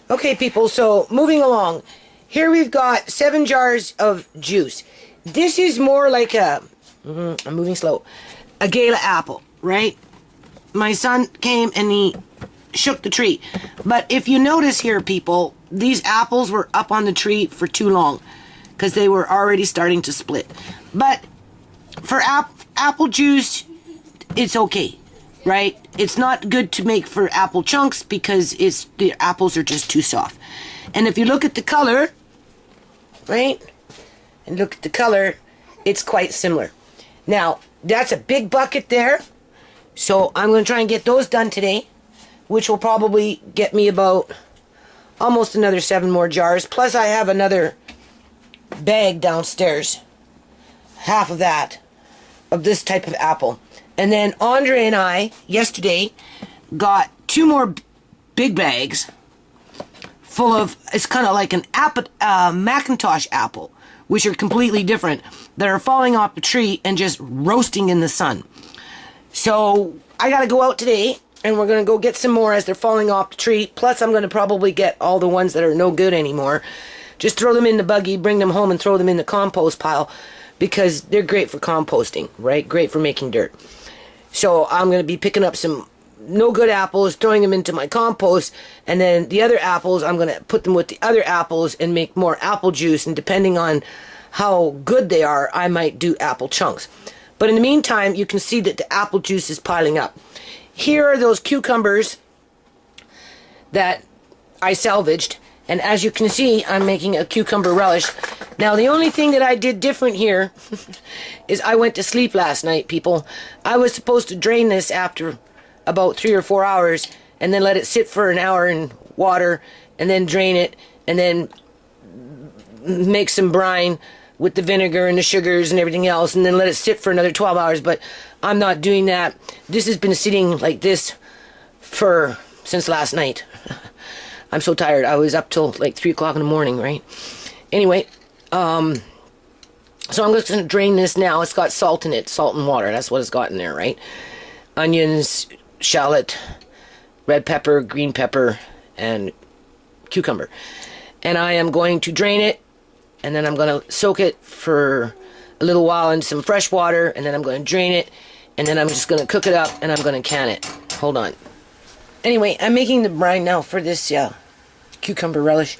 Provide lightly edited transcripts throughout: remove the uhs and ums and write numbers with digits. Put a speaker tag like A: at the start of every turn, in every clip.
A: Okay, people, so moving along. Here we've got 7 jars of juice. This is more like I'm moving slow, a Gala apple, right? My son came and he shook the tree. But if you notice here, people, these apples were up on the tree for too long because they were already starting to split. But for apple juice, it's okay, right? It's not good to make for apple chunks because the apples are just too soft. And if you look at the color, right? And look at the color, it's quite similar. Now, that's a big bucket there. So I'm going to try and get those done today, which will probably get me about almost another 7 more jars. Plus I have another bag downstairs, half of that, of this type of apple. And then Andre and I, yesterday, got 2 more big bags full of, it's kind of like an Macintosh apple, which are completely different, that are falling off the tree and just roasting in the sun. So I gotta go out today and we're gonna go get some more as they're falling off the tree. Plus I'm gonna probably get all the ones that are no good anymore. Just throw them in the buggy, bring them home and throw them in the compost pile because they're great for composting, right? Great for making dirt. So I'm gonna be picking up some no good apples, throwing them into my compost, and then the other apples I'm gonna put them with the other apples and make more apple juice, and depending on how good they are, I might do apple chunks. But in the meantime, you can see that the apple juice is piling up. Here are those cucumbers that I salvaged. And as you can see, I'm making a cucumber relish. Now, the only thing that I did different here is I went to sleep last night, people. I was supposed to drain this after about 3 or 4 hours and then let it sit for an hour in water and then drain it and then make some brine with the vinegar and the sugars and everything else, and then let it sit for another 12 hours, but I'm not doing that. This has been sitting like this since last night. I'm so tired. I was up till like 3 o'clock in the morning, right? Anyway, so I'm just going to drain this now. It's got salt in it, salt and water. That's what it's got in there, right? Onions, shallot, red pepper, green pepper, and cucumber. And I am going to drain it, and then I'm going to soak it for a little while in some fresh water, and then I'm going to drain it, and then I'm just going to cook it up, and I'm going to can it. Hold on. Anyway, I'm making the brine now for this cucumber relish.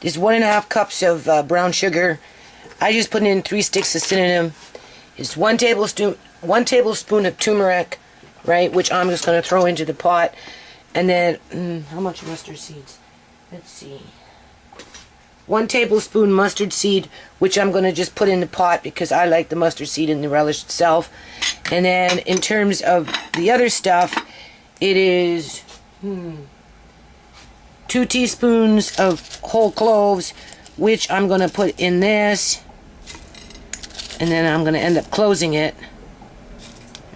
A: There's 1.5 cups of brown sugar. I just put in 3 sticks of cinnamon. It's 1 tablespoon of turmeric, right, which I'm just going to throw into the pot. And then, how much mustard seeds? Let's see. 1 tablespoon mustard seed, which I'm going to just put in the pot because I like the mustard seed in the relish itself. And then in terms of the other stuff, it is 2 teaspoons of whole cloves, which I'm going to put in this. And then I'm going to end up closing it.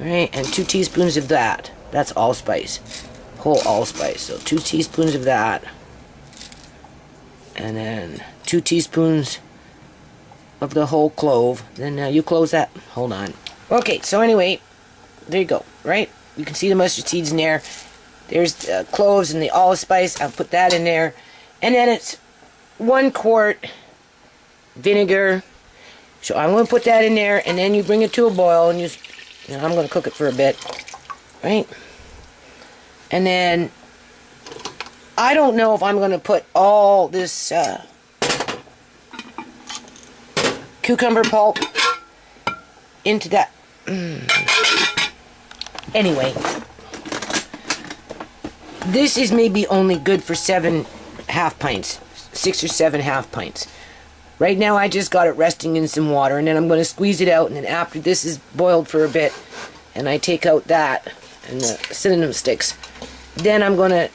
A: Right, and 2 teaspoons of that. That's allspice. Whole allspice. So 2 teaspoons of that. And then 2 teaspoons of the whole clove. Then now you close that. Hold on. Okay, so anyway, there you go, right? You can see the mustard seeds in there. There's the cloves and the allspice. I'll put that in there. And then it's 1 quart vinegar. So I'm going to put that in there, and then you bring it to a boil, and I'm going to cook it for a bit, right? And then I don't know if I'm going to put all this cucumber pulp into that. Anyway, this is maybe only good for 7 half pints, 6 or 7 half pints. Right now I just got it resting in some water, and then I'm going to squeeze it out, and then after this is boiled for a bit and I take out that and the cinnamon sticks, then I'm going to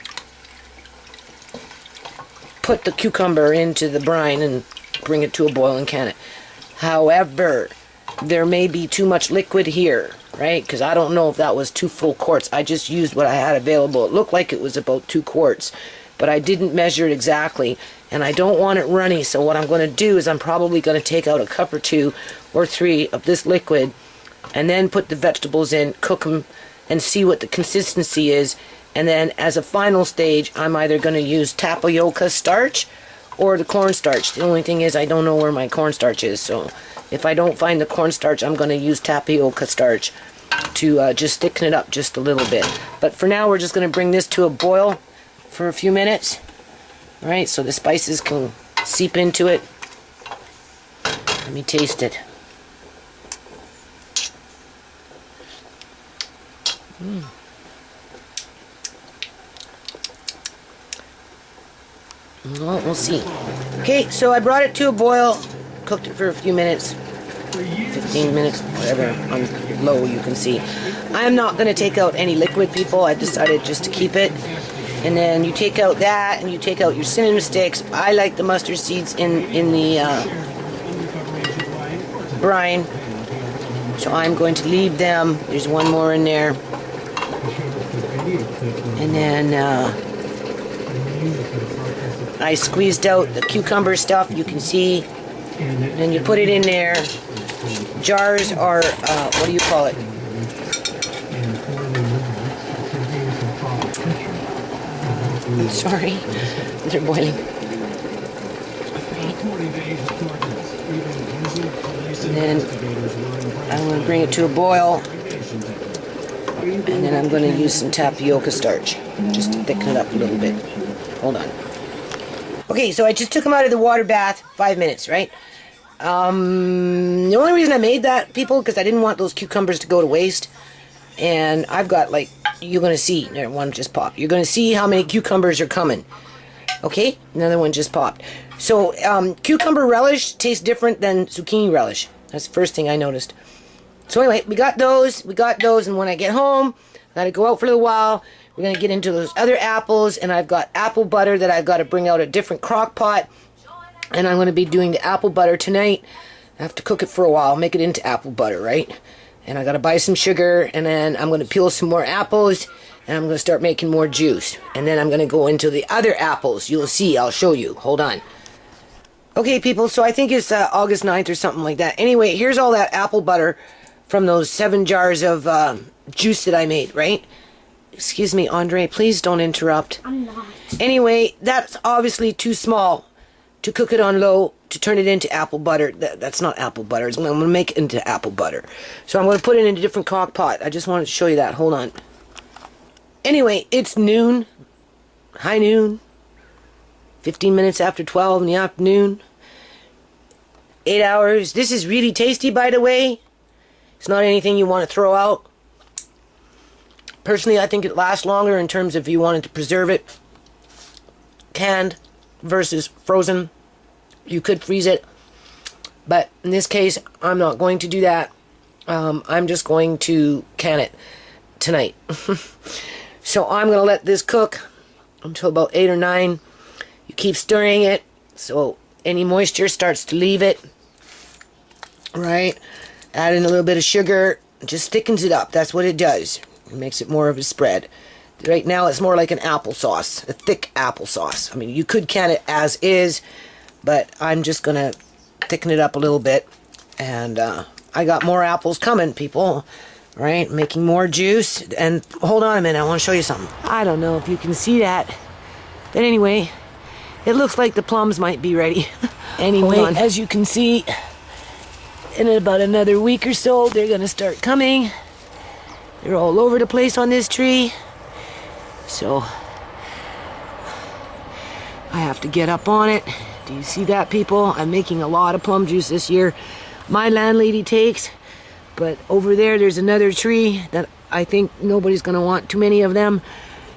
A: put the cucumber into the brine and bring it to a boil and can it. However, there may be too much liquid here, right? Because I don't know if that was 2 full quarts. I just used what I had available. It looked like it was about 2 quarts, but I didn't measure it exactly, and I don't want it runny. So what I'm going to do is I'm probably going to take out a cup or 2 or 3 of this liquid and then put the vegetables in, cook them, and see what the consistency is, And then as a final stage, I'm either going to use tapioca starch or the cornstarch. The only thing is I don't know where my cornstarch is, so if I don't find the cornstarch, I'm going to use tapioca starch to just thicken it up just a little bit. But for now, we're just going to bring this to a boil for a few minutes, right? So the spices can seep into it. Let me taste it. Well, we'll see. Okay, so I brought it to a boil, cooked it for a few minutes, 15 minutes, whatever, on low you can see. I'm not going to take out any liquid, people. I decided just to keep it. And then you take out that, and you take out your cinnamon sticks. I like the mustard seeds in the brine, so I'm going to leave them. There's one more in there. And then I squeezed out the cucumber stuff, you can see. And then you put it in there. Jars are, what do you call it? I'm sorry, they're boiling. And then I'm going to bring it to a boil. And then I'm going to use some tapioca starch, just to thicken it up a little bit. Hold on. Okay, so I just took them out of the water bath, 5 minutes, right? The only reason I made that, people, because I didn't want those cucumbers to go to waste. And I've got, like, you're going to see, there, one just popped. You're going to see how many cucumbers are coming. Okay, another one just popped. So, cucumber relish tastes different than zucchini relish. That's the first thing I noticed. So anyway, we got those, and when I get home, I gotta go out for a little while. We're gonna get into those other apples, and I've got apple butter that I've got to bring out a different crock pot, and I'm gonna be doing the apple butter tonight. I have to cook it for a while, make it into apple butter, right? And I gotta buy some sugar, and then I'm gonna peel some more apples, and I'm gonna start making more juice. And then I'm gonna go into the other apples. You'll see, I'll show you. Hold on. Okay, people, so I think it's August 9th or something like that. Anyway, here's all that apple butter from those 7 jars of juice that I made, right? Excuse me, Andre, please don't interrupt.
B: I'm not.
A: Anyway, that's obviously too small to cook it on low to turn it into apple butter. That's not apple butter. I'm going to make it into apple butter. So I'm going to put it in a different crock pot. I just wanted to show you that. Hold on. Anyway, it's noon. High noon. 15 minutes after 12 in the afternoon. 8 hours. This is really tasty, by the way. It's not anything you want to throw out. Personally, I think it lasts longer in terms of if you wanted to preserve it. Canned versus frozen. You could freeze it. But in this case, I'm not going to do that. I'm just going to can it tonight. So I'm going to let this cook until about 8 or 9. You keep stirring it so any moisture starts to leave it. Right? Add in a little bit of sugar. It just thickens it up. That's what it does. It makes it more of a spread. Right now it's more like an applesauce. A thick applesauce. I mean, you could can it as is, but I'm just going to thicken it up a little bit. And I got more apples coming, people. Right? Making more juice. And hold on a minute. I want to show you something. I don't know if you can see that. But anyway, it looks like the plums might be ready. Anyway, as you can see, in about another week or so, they're going to start coming. They're all over the place on this tree. So, I have to get up on it. Do you see that, people? I'm making a lot of plum juice this year. My landlady takes, but over there's another tree that I think nobody's going to want too many of them.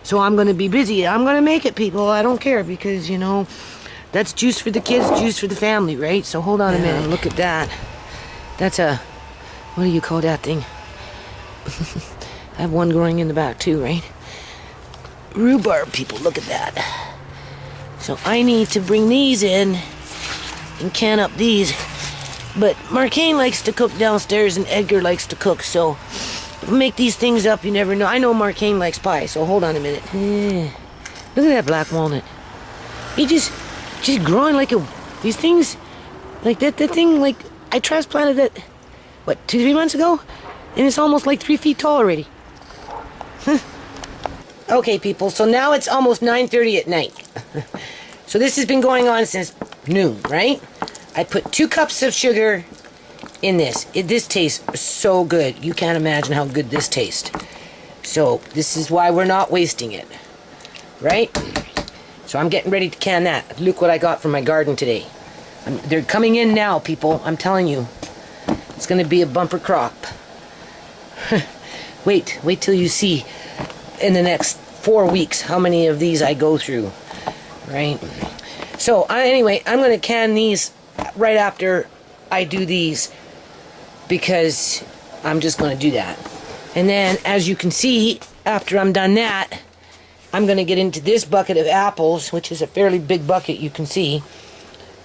A: So I'm going to be busy. I'm going to make it, people. I don't care because, you know, that's juice for the kids, juice for the family, right? So hold on a minute. Look at that. That's a, what do you call that thing? I have one growing in the back too, right? Rhubarb, people, look at that. So I need to bring these in and can up these. But Marcaine likes to cook downstairs and Edgar likes to cook, so if we make these things up, you never know. I know Marcaine likes pie, so hold on a minute. Look at that black walnut. He just growing like these things, like that thing, like, I transplanted it, what, 2-3 months ago? And it's almost like 3 feet tall already. Huh. Okay, people, so now it's almost 9:30 at night. So this has been going on since noon, right? I put 2 cups of sugar in this. This tastes so good. You can't imagine how good this tastes. So this is why we're not wasting it, right? So I'm getting ready to can that. Look what I got from my garden today. They're coming in now, people. I'm telling you. It's going to be a bumper crop. Wait till you see in the next 4 weeks how many of these I go through, right? So anyway, I'm going to can these right after I do these because I'm just going to do that. And then, as you can see, after I'm done that, I'm going to get into this bucket of apples, which is a fairly big bucket, you can see,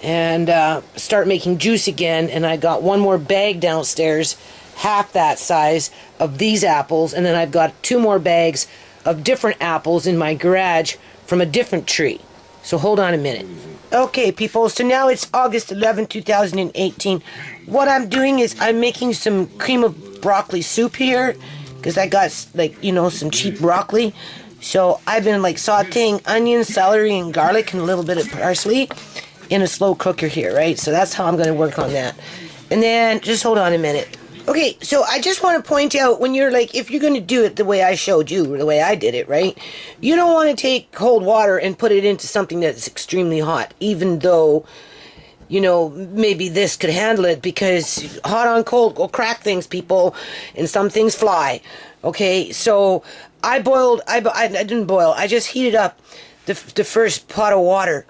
A: and start making juice again. And I got 1 more bag downstairs, half that size, of these apples, and then I've got 2 more bags of different apples in my garage from a different tree. So hold on a minute. Okay, people, so now it's August 11, 2018. What I'm doing is I'm making some cream of broccoli soup here, because I got, like, you know, some cheap broccoli. So I've been, like, sauteing onions, celery, and garlic, and a little bit of parsley in a slow cooker here, right? So that's how I'm going to work on that. And then, just hold on a minute. Okay, so I just want to point out, when you're, like, if you're going to do it the way I showed you, or the way I did it, right? You don't want to take cold water and put it into something that's extremely hot, even though, you know, maybe this could handle it, because hot on cold will crack things, people, and some things fly. Okay, so I didn't boil, I just heated up the first pot of water,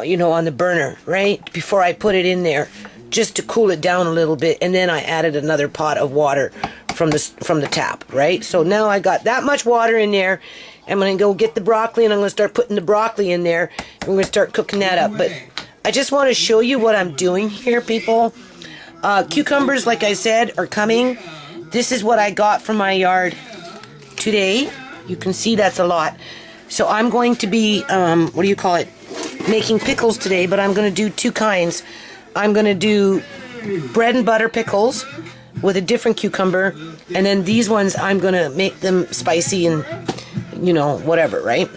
A: you know, on the burner, right, before I put it in there, just to cool it down a little bit, and then I added another pot of water from the tap, right? So now I got that much water in there. I'm going to go get the broccoli, and I'm going to start putting the broccoli in there, and we're going to start cooking that up. But I just want to show you what I'm doing here, people. Cucumbers, like I said, are coming. This is what I got from my yard today. You can see that's a lot. So I'm going to be, making pickles today, but I'm going to do 2 kinds. I'm going to do bread and butter pickles with a different cucumber, and then these ones I'm going to make them spicy and, you know, whatever, right?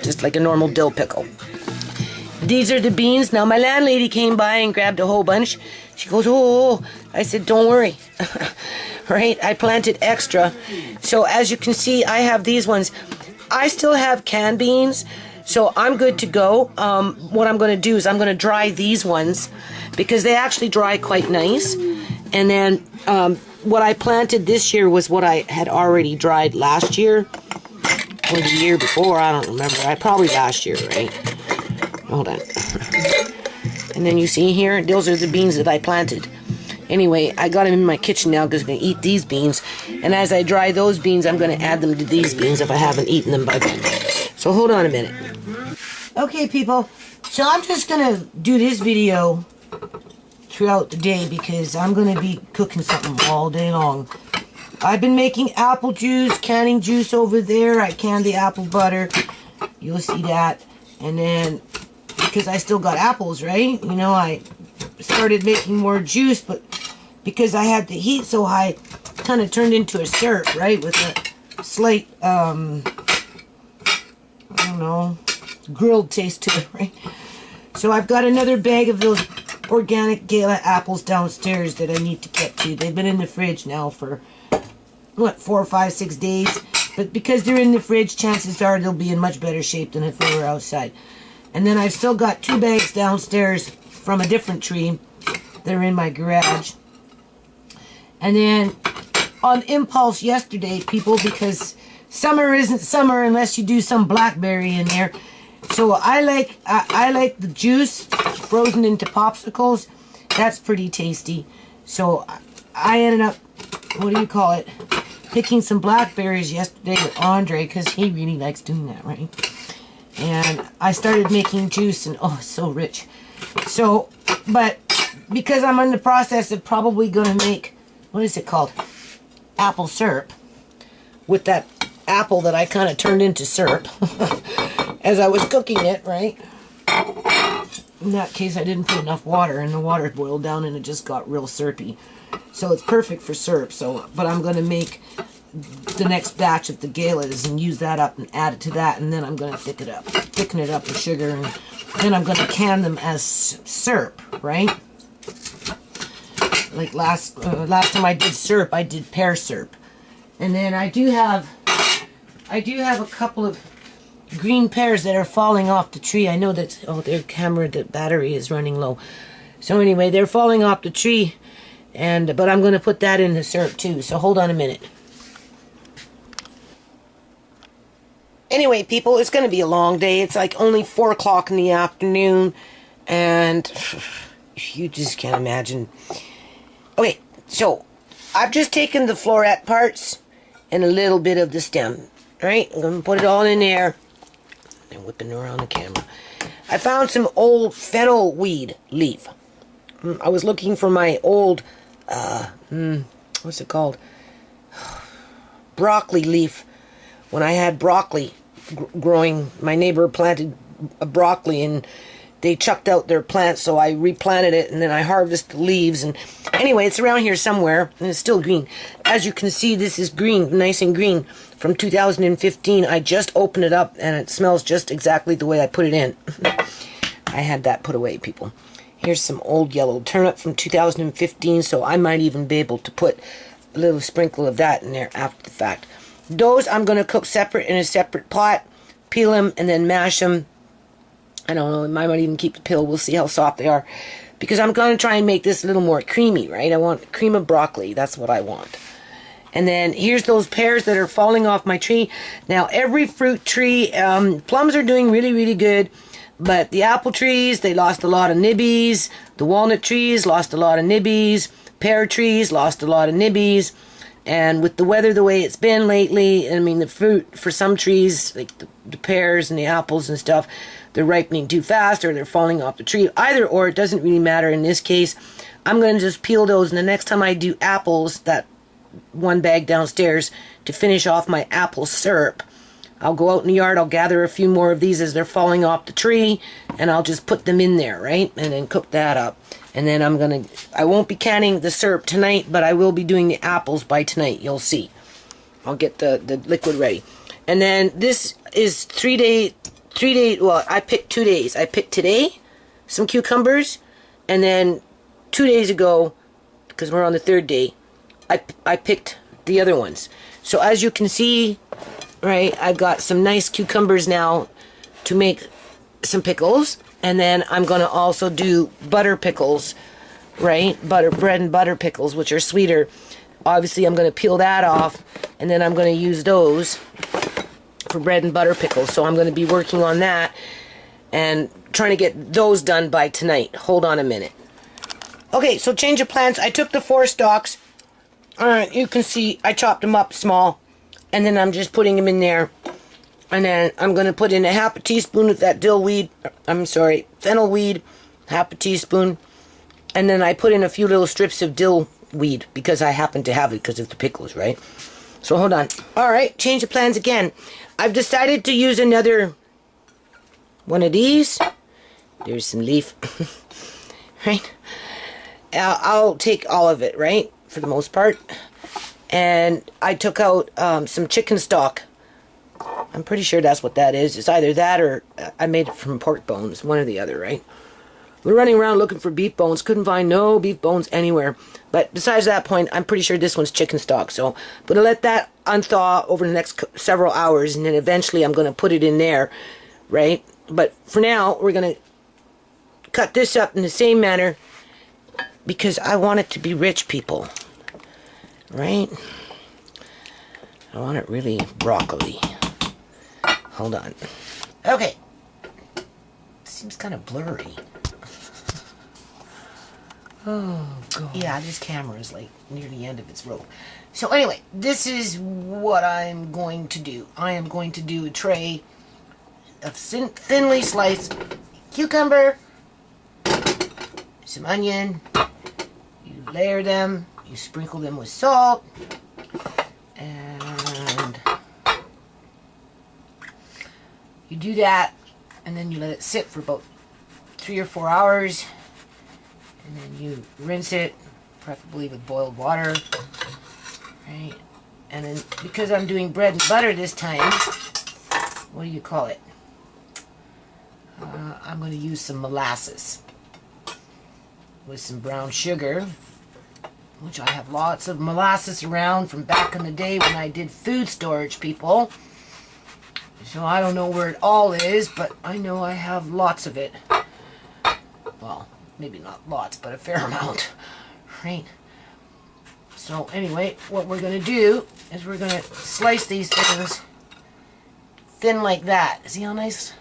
A: Just like a normal dill pickle. These are the beans. Now, my landlady came by and grabbed a whole bunch. She goes, oh, I said, don't worry. Right? I planted extra. So, as you can see, I have these ones. I still have canned beans, so I'm good to go. What I'm going to do is I'm going to dry these ones, because they actually dry quite nice. And then what I planted this year was what I had already dried last year, or the year before, I don't remember. Probably last year, right? Hold on. And then you see here, those are the beans that I planted. Anyway, I got them in my kitchen now because I'm going to eat these beans. And as I dry those beans, I'm going to add them to these beans if I haven't eaten them by then. So hold on a minute. Okay, people. So I'm just going to do this video throughout the day because I'm going to be cooking something all day long. I've been making apple juice, canning juice over there. I canned the apple butter. You'll see that. And then, because I still got apples, right? You know, I started making more juice, but because I had the heat so high, it kind of turned into a syrup, right? With a slight, I don't know, grilled taste to it, right? So I've got another bag of those organic Gala apples downstairs that I need to get to. They've been in the fridge now for, what, 4, 5, 6 days. But because they're in the fridge, chances are they'll be in much better shape than if they were outside. And then I've still got 2 bags downstairs from a different tree that are in my garage. And then on impulse yesterday, people, because summer isn't summer unless you do some blackberry in there. So I like the juice frozen into popsicles. That's pretty tasty. So I ended up, picking some blackberries yesterday with Andre, because he really likes doing that, right? And I started making juice, and oh, it's so rich. So, but because I'm in the process of probably going to make, what is it called? Apple syrup. With that apple that I kind of turned into syrup as I was cooking it, right? In that case, I didn't put enough water, and the water boiled down, and it just got real syrupy. So it's perfect for syrup. So, but I'm going to make the next batch of the galas and use that up and add it to that, and then I'm going to thicken it up with sugar, and then I'm going to can them as syrup, right? Like last time I did syrup, I did pear syrup. And then I do have a couple of green pears that are falling off the tree. I know that, oh, their camera, the battery is running low. So anyway, they're falling off the tree, but I'm going to put that in the syrup too. So hold on a minute. Anyway, people, it's going to be a long day. It's like only 4 o'clock in the afternoon, and you just can't imagine. Okay, so I've just taken the floret parts and a little bit of the stem, right? I'm going to put it all in there and whipping around the camera. I found some old fennel weed leaf. I was looking for my old, what's it called? Broccoli leaf. When I had broccoli growing, my neighbor planted a broccoli and they chucked out their plants, so I replanted it, and then I harvested the leaves. And anyway, it's around here somewhere, and it's still green. As you can see, this is green, nice and green, from 2015. I just opened it up, and it smells just exactly the way I put it in. I had that put away, people. Here's some old yellow turnip from 2015, so I might even be able to put a little sprinkle of that in there after the fact. Those I'm going to cook separate in a separate pot, peel them, and then mash them. I don't know, I might even keep the peel. We'll see how soft they are. Because I'm going to try and make this a little more creamy, right? I want cream of broccoli. That's what I want. And then here's those pears that are falling off my tree. Now, every fruit tree, plums are doing really, really good. But the apple trees, they lost a lot of nibbies. The walnut trees lost a lot of nibbies. Pear trees lost a lot of nibbies. And with the weather the way it's been lately, I mean, the fruit for some trees, like the pears and the apples and stuff, they're ripening too fast or they're falling off the tree. Either or, it doesn't really matter in this case. I'm going to just peel those, and the next time I do apples, that one bag downstairs, to finish off my apple syrup, I'll go out in the yard, I'll gather a few more of these as they're falling off the tree, and I'll just put them in there, right? And then cook that up. And then I won't be canning the syrup tonight, but I will be doing the apples by tonight. You'll see. I'll get the liquid ready. And then this is 3 day, well, I picked 2 days. I picked today, some cucumbers, and then 2 days ago, because we're on the 3rd day, I picked the other ones. So as you can see, right, I've got some nice cucumbers now to make some pickles. And then I'm going to also do butter pickles, right? Bread and butter pickles, which are sweeter. Obviously, I'm going to peel that off, and then I'm going to use those for bread and butter pickles. So I'm going to be working on that and trying to get those done by tonight. Hold on a minute. Okay, so change of plans. I took the 4 stalks. You can see I chopped them up small, and then I'm just putting them in there. And then I'm going to put in a half a teaspoon of that fennel weed, half a teaspoon. And then I put in a few little strips of dill weed because I happen to have it because of the pickles, right? So hold on. Alright, change of plans again. I've decided to use another one of these. There's some leaf. Right? I'll take all of it, right? For the most part. And I took out some chicken stock. I'm pretty sure that's what that is. It's either that or I made it from pork bones. One or the other, right? We're running around looking for beef bones. Couldn't find no beef bones anywhere. But besides that point, I'm pretty sure this one's chicken stock. So I'm going to let that unthaw over the next several hours. And then eventually I'm going to put it in there, right? But for now, we're going to cut this up in the same manner because I want it to be rich, people. Right? I want it really broccoli. Hold on. Okay. Seems kind of blurry. Oh, God. Yeah, this camera is like near the end of its rope. So anyway, this is what I'm going to do. I am going to do a tray of thinly sliced cucumber, some onion. You layer them. You sprinkle them with salt. And you do that, and then you let it sit for about 3 or 4 hours, and then you rinse it, preferably with boiled water, right? And then because I'm doing bread and butter this time, what do you call it? I'm going to use some molasses with some brown sugar, which I have lots of molasses around from back in the day when I did food storage, people. So I don't know where it all is, but I know I have lots of it. Well, maybe not lots, but a fair amount, right? So anyway, what we're going to do is we're going to slice these things thin like that. See how nice?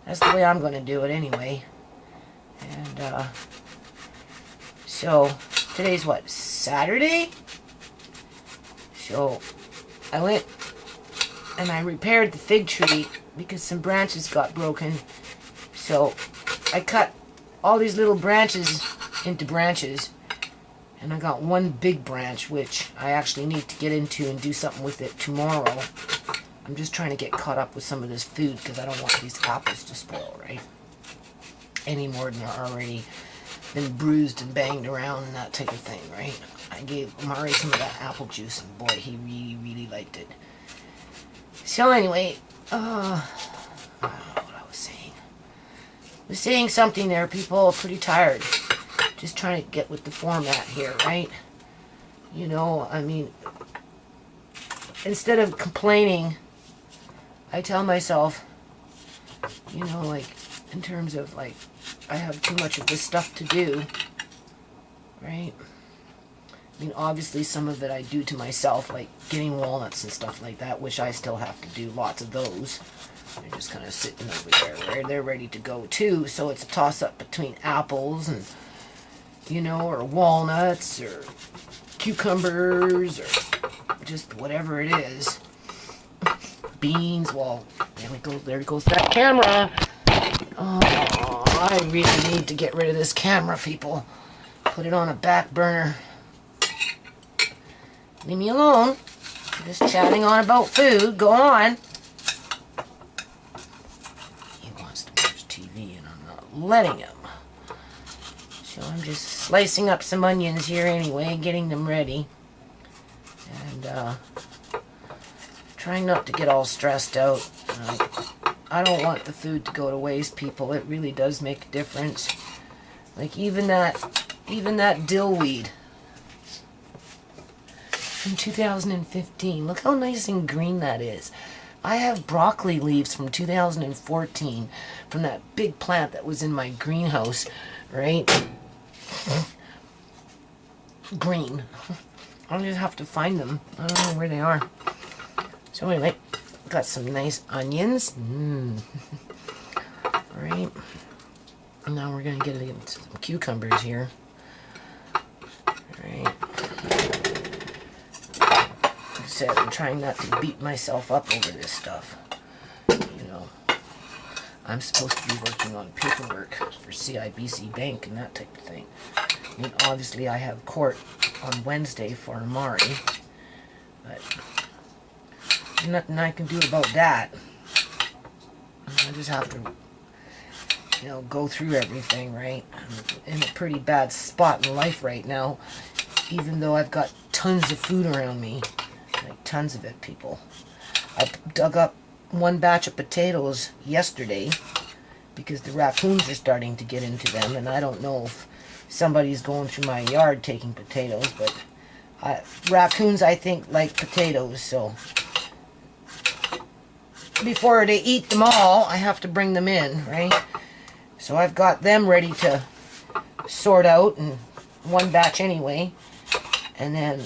A: That's the way I'm going to do it anyway. And so today's what? Saturday? So I went and I repaired the fig tree because some branches got broken. So I cut all these little branches into branches, and I got one big branch which I actually need to get into and do something with it tomorrow. I'm just trying to get caught up with some of this food because I don't want these apples to spoil, right? Any more than they're already been bruised and banged around and that type of thing, right? I gave Mari some of that apple juice, and boy, he really, really liked it. So anyway, I don't know what I was saying. I was saying something there, people. Pretty tired. Just trying to get with the format here, right? You know, I mean, instead of complaining, I tell myself, you know, like, in terms of, like, I have too much of this stuff to do, right? I mean, obviously some of it I do to myself, like getting walnuts and stuff like that, which I still have to do lots of those. They're just kind of sitting over there where they're ready to go too. So it's a toss-up between apples and, you know, or walnuts or cucumbers or just whatever it is. Beans, well, there goes that camera. Oh, I really need to get rid of this camera, people. Put it on a back burner. Leave me alone. I'm just chatting on about food. Go on. He wants to watch TV and I'm not letting him. So I'm just slicing up some onions here anyway, getting them ready. And trying not to get all stressed out. I don't want the food to go to waste, people. It really does make a difference. Like even that dill weed from 2015. Look how nice and green that is. I have broccoli leaves from 2014 from that big plant that was in my greenhouse, right? Green. I'll just have to find them. I don't know where they are. So anyway, got some nice onions. Alright. Now we're going to get into some cucumbers here. Alright. Like I said, I'm trying not to beat myself up over this stuff. You know, I'm supposed to be working on paperwork for CIBC Bank and that type of thing. I mean, obviously I have court on Wednesday for Mari, but there's nothing I can do about that. I just have to, you know, go through everything, right? I'm in a pretty bad spot in life right now, even though I've got tons of food around me. Like, tons of it, people. I dug up one batch of potatoes yesterday because the raccoons are starting to get into them, and I don't know if somebody's going through my yard taking potatoes, but raccoons, I think, like potatoes, so before they eat them all, I have to bring them in, right? So I've got them ready to sort out in one batch anyway, and then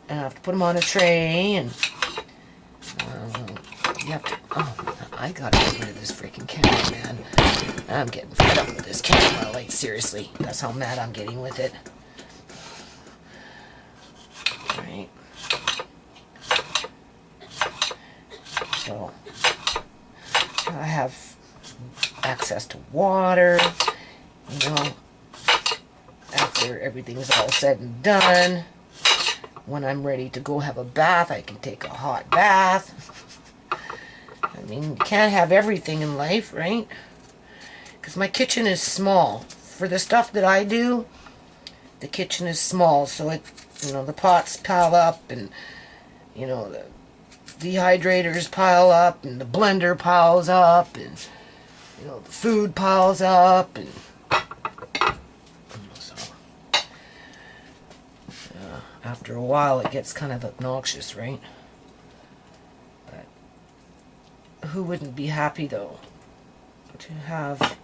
A: I have to put them on a tray, and you have to, oh, I gotta get rid of this freaking camera, man. I'm getting fed up with this camera, like, seriously. That's how mad I'm getting with it. Alright. So, I have access to water, you know, after everything's all said and done. When I'm ready to go have a bath, I can take a hot bath. I mean, you can't have everything in life, right? Because my kitchen is small. For the stuff that I do, the kitchen is small, so it, you know, the pots pile up, and you know, the dehydrators pile up, and the blender piles up, and, you know, the food piles up, and so after a while it gets kind of obnoxious, right? But who wouldn't be happy, though, to have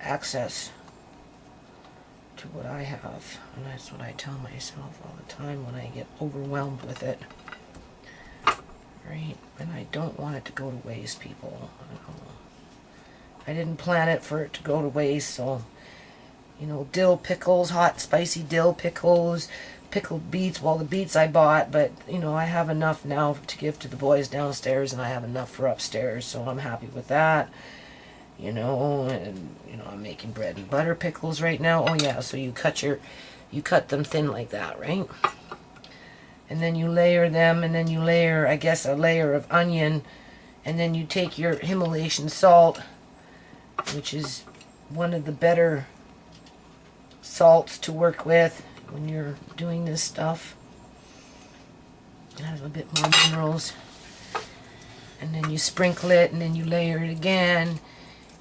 A: access to what I have? And that's what I tell myself all the time when I get overwhelmed with it. Right? And I don't want it to go to waste, people. I didn't plan it for it to go to waste, so, you know, dill pickles, hot spicy dill pickles, pickled beets, well, the beets I bought, but, you know, I have enough now to give to the boys downstairs, and I have enough for upstairs, so I'm happy with that. You know, and, you know, I'm making bread and butter pickles right now. Oh yeah, so you cut them thin like that, right? And then you layer them, and then you layer, I guess, a layer of onion, and then you take your Himalayan salt, which is one of the better salts to work with when you're doing this stuff. It has a bit more minerals. And then you sprinkle it, and then you layer it again.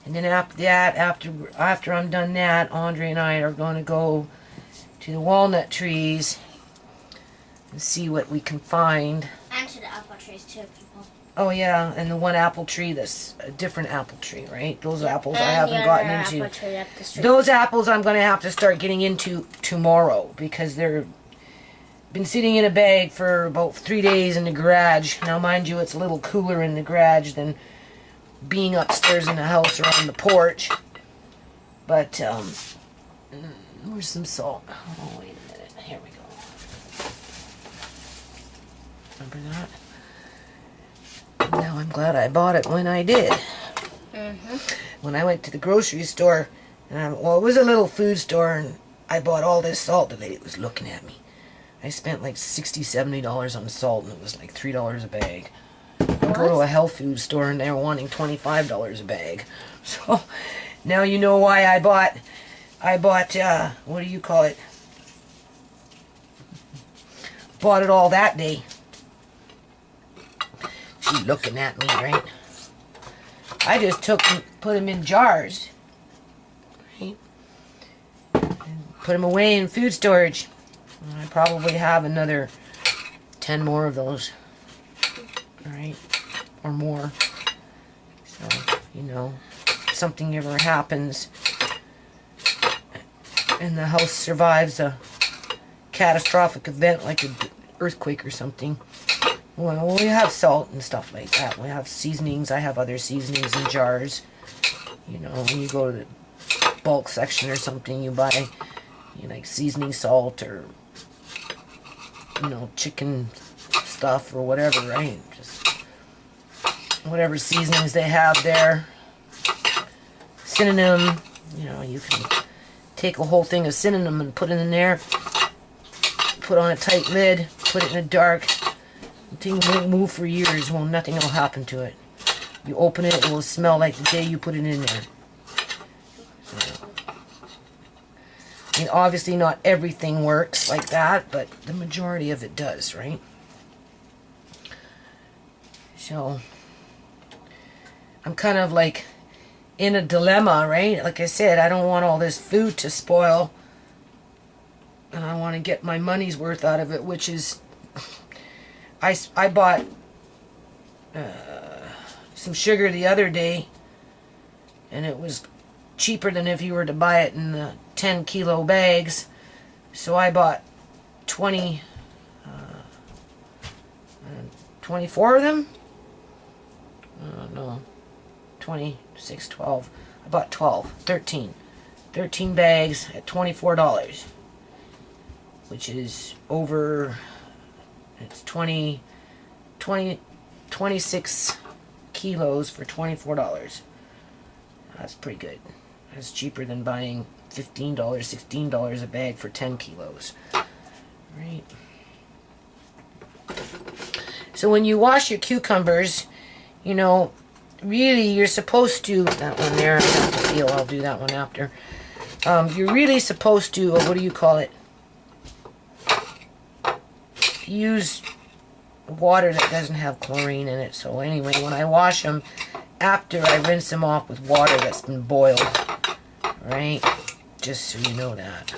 A: And then after that, after I'm done that, Andre and I are going to go to the walnut trees and see what we can find.
B: And to the apple trees too, people.
A: Oh yeah, and the one apple tree that's a different apple tree, right? Those apples I haven't gotten into.
B: Apple tree up the street.
A: Those apples I'm going to have to start getting into tomorrow because they're been sitting in a bag for about 3 days in the garage. Now, mind you, it's a little cooler in the garage than being upstairs in the house or on the porch. But, where's some salt? Oh, wait a minute. Here we go. Remember that? Now I'm glad I bought it when I did. When I went to the grocery store, well, it was a little food store, and I bought all this salt. The lady was looking at me. I spent like $60, $70 on salt, and it was like $3 a bag. I go to a health food store and they're wanting $25 a bag. So now you know why I bought what do you call it? Bought it all that day. She's looking at me, right? I just took and put them in jars, right? And put them away in food storage. I probably have another 10 more of those. Right, or more. So, you know, if something ever happens and the house survives a catastrophic event like an earthquake or something, well, we have salt and stuff like that. We have seasonings. I have other seasonings in jars. You know, when you go to the bulk section or something, you buy, you know, like seasoning salt or, you know, chicken stuff or whatever, right? Just whatever seasonings they have there. Cinnamon, you know, you can take a whole thing of cinnamon and put it in there, put on a tight lid, put it in the dark. The thing won't move for years. Well, nothing will happen to it. You open it, it will smell like the day you put it in there. So, I mean, obviously not everything works like that, but the majority of it does, right? So, I'm kind of like in a dilemma, right? Like I said, I don't want all this food to spoil, and I want to get my money's worth out of it, which is, I bought some sugar the other day, and it was cheaper than if you were to buy it in the 10-kilo bags. So I bought 24 of them. No, 26, 12. I bought 13 bags at $24, which is over, it's 26 kilos for $24. That's pretty good. That's cheaper than buying $15, $16 a bag for 10 kilos. Right? So when you wash your cucumbers, you know, really you're supposed to, that one there, I have to feel, I'll do that one after. You're really supposed to, what do you call it? Use water that doesn't have chlorine in it. So anyway, when I wash them, after I rinse them off with water that's been boiled, right? Just so you know that.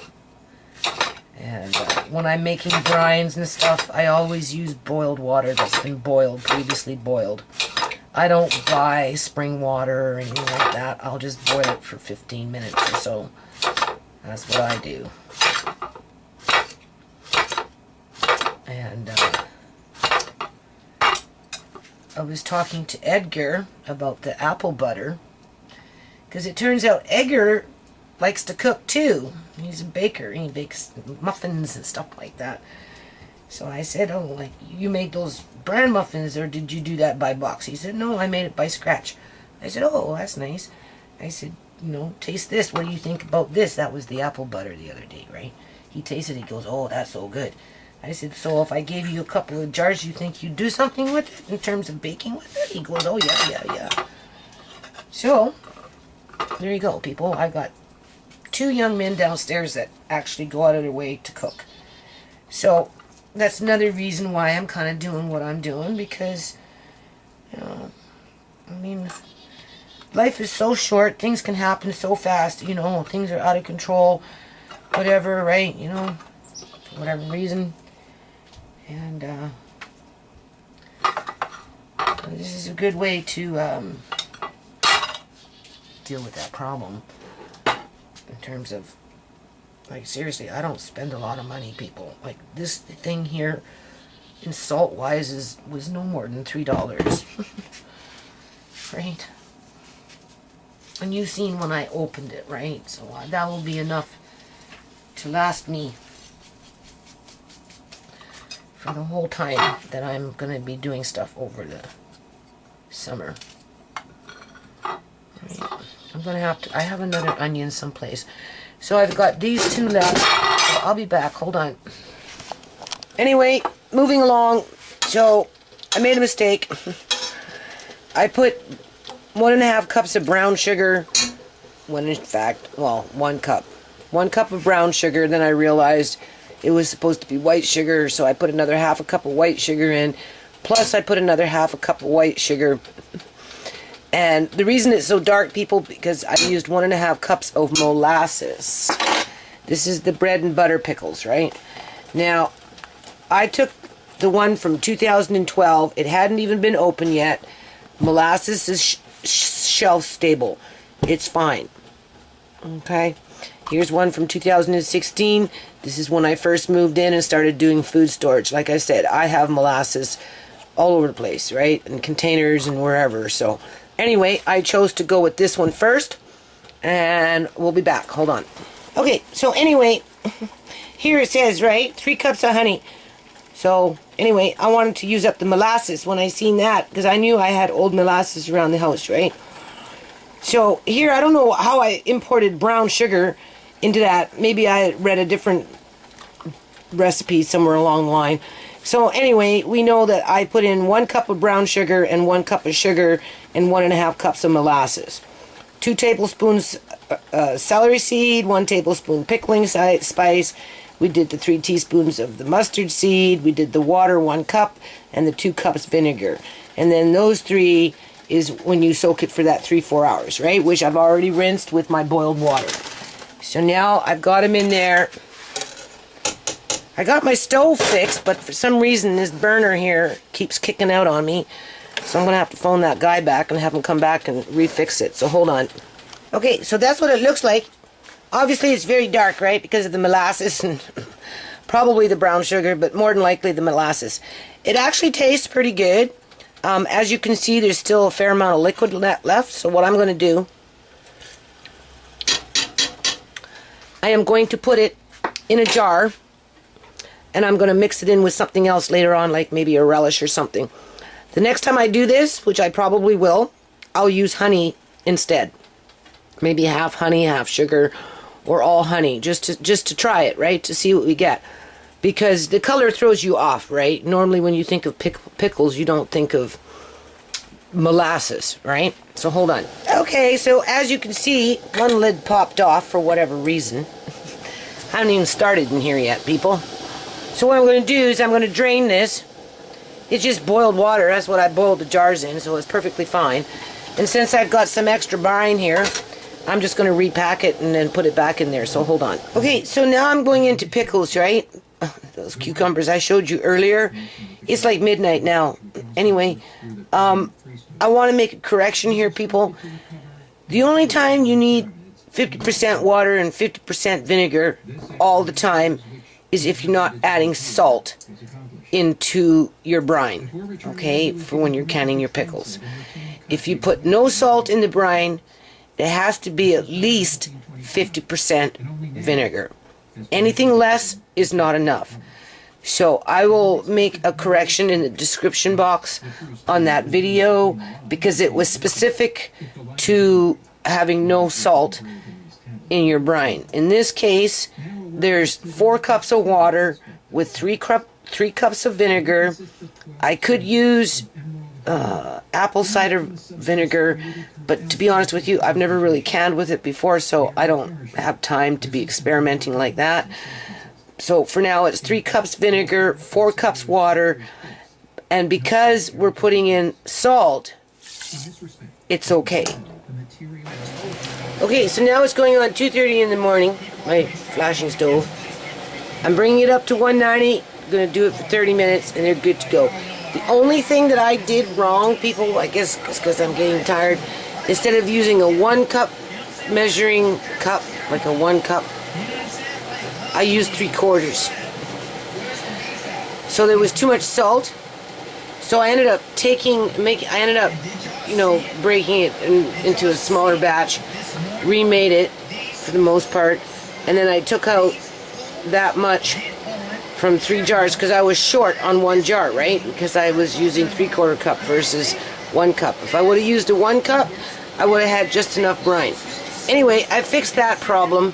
A: And when I'm making brines and stuff, I always use boiled water that's been boiled, previously boiled. I don't buy spring water or anything like that. I'll just boil it for 15 minutes or so. That's what I do. And I was talking to Edgar about the apple butter, because it turns out Edgar likes to cook too. He's a baker. He bakes muffins and stuff like that. So I said, oh, like, you made those bran muffins, or did you do that by box? He said, no, I made it by scratch. I said, oh, that's nice. I said, you know, taste this. What do you think about this? That was the apple butter the other day, right? He tasted it. He goes, oh, that's so good. I said, so if I gave you a couple of jars, you think you'd do something with it in terms of baking with it? He goes, oh, yeah. So, there you go, people. I got 2 young men downstairs that actually go out of their way to cook. So, that's another reason why I'm kind of doing what I'm doing, because, you know, I mean, life is so short. Things can happen so fast, you know. Things are out of control, whatever, right? You know, for whatever reason. And this is a good way to deal with that problem. In terms of, like, seriously, I don't spend a lot of money, people. Like, this thing here, in salt-wise, was no more than $3. Right? And you've seen when I opened it, right? So that will be enough to last me for the whole time that I'm going to be doing stuff over the summer. Right. I'm going to have to, I have another onion someplace. So I've got these 2 left. So I'll be back. Hold on. Anyway, moving along. So I made a mistake. I put 1.5 cups of brown sugar. When in fact, well, 1 cup. 1 cup of brown sugar. Then I realized it was supposed to be white sugar, so I put another 1/2 cup of white sugar in. Plus, I put another 1/2 cup of white sugar. And the reason it's so dark, people, because I used 1.5 cups of molasses. This is the bread and butter pickles, right? Now, I took the one from 2012. It hadn't even been opened yet. Molasses is shelf stable. It's fine. Okay? Here's one from 2016. This is when I first moved in and started doing food storage. Like I said, I have molasses all over the place, right? In containers and wherever. So, anyway, I chose to go with this one first. And we'll be back. Hold on. Okay, so anyway, here it says, right? 3 cups of honey. So, anyway, I wanted to use up the molasses when I seen that, because I knew I had old molasses around the house, right? So, here, I don't know how I imported brown sugar into that. Maybe I read a different recipe somewhere along the line. So, anyway, we know that I put in 1 cup of brown sugar and 1 cup of sugar and 1.5 cups of molasses. 2 tablespoons celery seed, 1 tablespoon pickling spice. We did the 3 teaspoons of the mustard seed. We did the water, 1 cup, and the 2 cups vinegar. And then those 3 is when you soak it for that 3-4 hours, right? Which I've already rinsed with my boiled water. So now I've got them in there. I got my stove fixed, but for some reason this burner here keeps kicking out on me. So I'm going to have to phone that guy back and have him come back and refix it. So hold on. Okay, so that's what it looks like. Obviously it's very dark, right? Because of the molasses and probably the brown sugar, but more than likely the molasses. It actually tastes pretty good. As you can see, there's still a fair amount of liquid left. So what I'm going to do, I am going to put it in a jar, and I'm going to mix it in with something else later on, like maybe a relish or something. The next time I do this, which I probably will, I'll use honey instead. Maybe half honey, half sugar, or all honey, just to try it, right? To see what we get. Because the color throws you off, right? Normally when you think of pickles, you don't think of molasses, right? So hold on. Okay, so as you can see, one lid popped off for whatever reason. I haven't even started in here yet, people. So what I'm going to do is I'm going to drain this, It's just boiled water. That's what I boiled the jars in, so it's perfectly fine. And since I've got some extra brine here, I'm just going to repack it and then put it back in there. So hold on. Okay, so now I'm going into pickles, right? Those cucumbers I showed you earlier. It's like midnight now. Anyway, I want to make a correction here, people. The only time you need 50% water and 50% vinegar all the time is if you're not adding salt into your brine, okay, for when you're canning your pickles. If you put no salt in the brine, it has to be at least 50% vinegar. Anything less is not enough. So I will make a correction in the description box on that video because it was specific to having no salt in your brine. In this case, there's 4 cups of water with 3 cups of vinegar. I could use apple cider vinegar, but to be honest with you, I've never really canned with it before, so I don't have time to be experimenting like that. So for now, it's 3 cups vinegar, 4 cups water, and because we're putting in salt, it's okay. Okay, so now it's going on 2:30 in the morning, my flashing stove. I'm bringing it up to 190, I'm going to do it for 30 minutes, and they're good to go. The only thing that I did wrong, people, I guess because I'm getting tired, instead of using a 1 cup measuring cup, like a 1 cup, I used 3/4. So there was too much salt. So I ended up breaking it into a smaller batch, remade it for the most part, and then I took out that much from 3 jars because I was short on 1 jar, right? Because I was using 3/4 cup versus 1 cup. If I would have used a 1 cup, I would have had just enough brine. Anyway, I fixed that problem.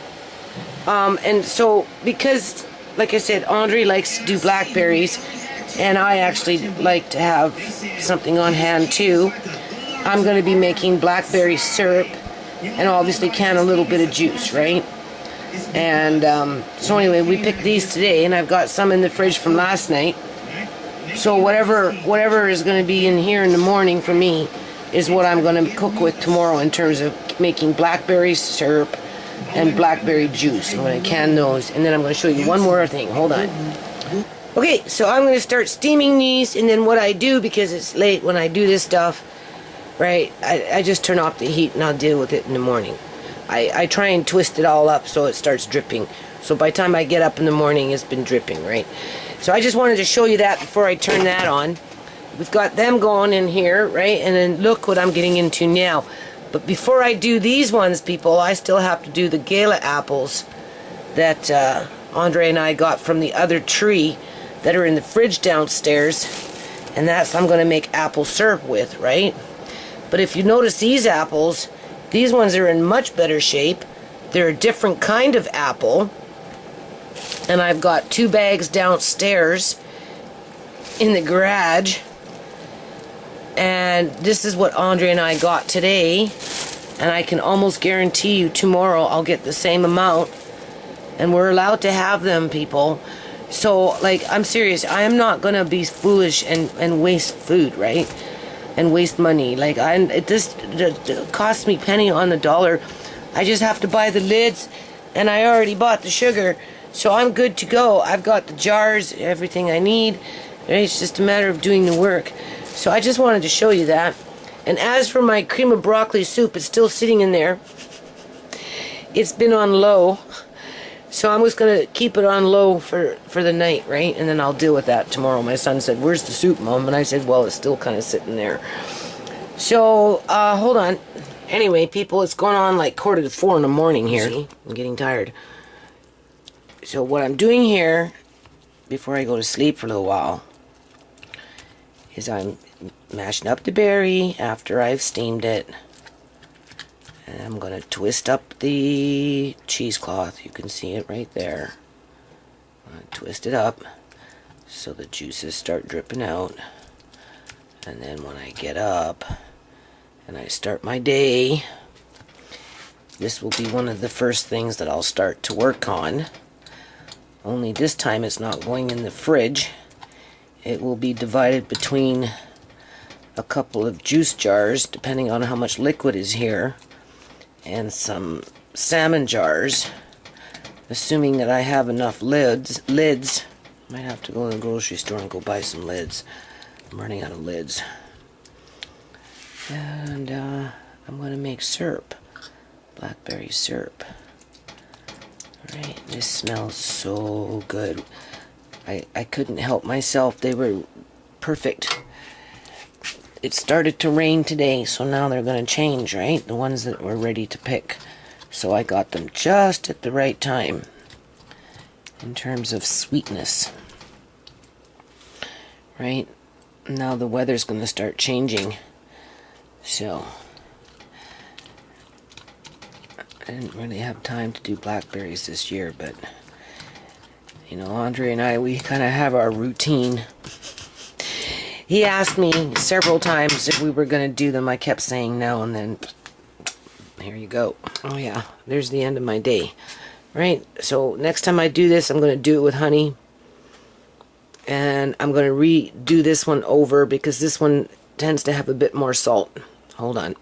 A: And so, because, like I said, Andre likes to do blackberries, and I actually like to have something on hand too, I'm going to be making blackberry syrup, and obviously can a little bit of juice, right? And so anyway, we picked these today, and I've got some in the fridge from last night. So whatever is going to be in here in the morning for me is what I'm going to cook with tomorrow in terms of making blackberry syrup and blackberry juice. I'm going to can those, and then I'm going to show you one more thing. Hold on. Okay, so I'm going to start steaming these, and then what I do, because it's late when I do this stuff, right, I just turn off the heat and I'll deal with it in the morning. I try and twist it all up so it starts dripping. So by the time I get up in the morning, it's been dripping, right? So I just wanted to show you that before I turn that on. We've got them going in here, right? And then look what I'm getting into now. But before I do these ones, people, I still have to do the Gala apples that Andre and I got from the other tree that are in the fridge downstairs. And that's I'm going to make apple syrup with, right? But if you notice these apples, these ones are in much better shape. They're a different kind of apple. And I've got 2 bags downstairs in the garage. And this is what Andre and I got today. And I can almost guarantee you tomorrow I'll get the same amount. And we're allowed to have them, people. So, like, I'm serious. I am not going to be foolish and waste food, right? And waste money. Like, it just costs me penny on the dollar. I just have to buy the lids. And I already bought the sugar. So I'm good to go. I've got the jars, everything I need. It's just a matter of doing the work. So I just wanted to show you that. And as for my cream of broccoli soup, it's still sitting in there. It's been on low. So I'm just going to keep it on low for the night, right? And then I'll deal with that tomorrow. My son said, "Where's the soup, Mom?" And I said, well, it's still kind of sitting there. So, hold on. Anyway, people, it's going on like 3:45 in the morning here. See? I'm getting tired. So what I'm doing here, before I go to sleep for a little while, is I'm mashing up the berry after I've steamed it. And I'm going to twist up the cheesecloth. You can see it right there. I'm going to twist it up so the juices start dripping out. And then when I get up and I start my day, this will be one of the first things that I'll start to work on. Only this time it's not going in the fridge. it will be divided between a couple of juice jars, depending on how much liquid is here, and some salmon jars, assuming that I have enough lids. Might have to go to the grocery store and go buy some lids. I'm running out of lids. And I'm going to make syrup, blackberry syrup. Alright, this smells so good. I couldn't help myself. They were perfect. It started to rain today, so now they're going to change, right? The ones that were ready to pick. So I got them just at the right time in terms of sweetness. Right? Now the weather's going to start changing. So I didn't really have time to do blackberries this year, but you know, Andre and I, we kind of have our routine. He asked me several times if we were going to do them. I kept saying no, and then here you go. Oh yeah, there's the end of my day. Right? So next time I do this, I'm going to do it with honey. And I'm going to redo this one over because this one tends to have a bit more salt. Hold on.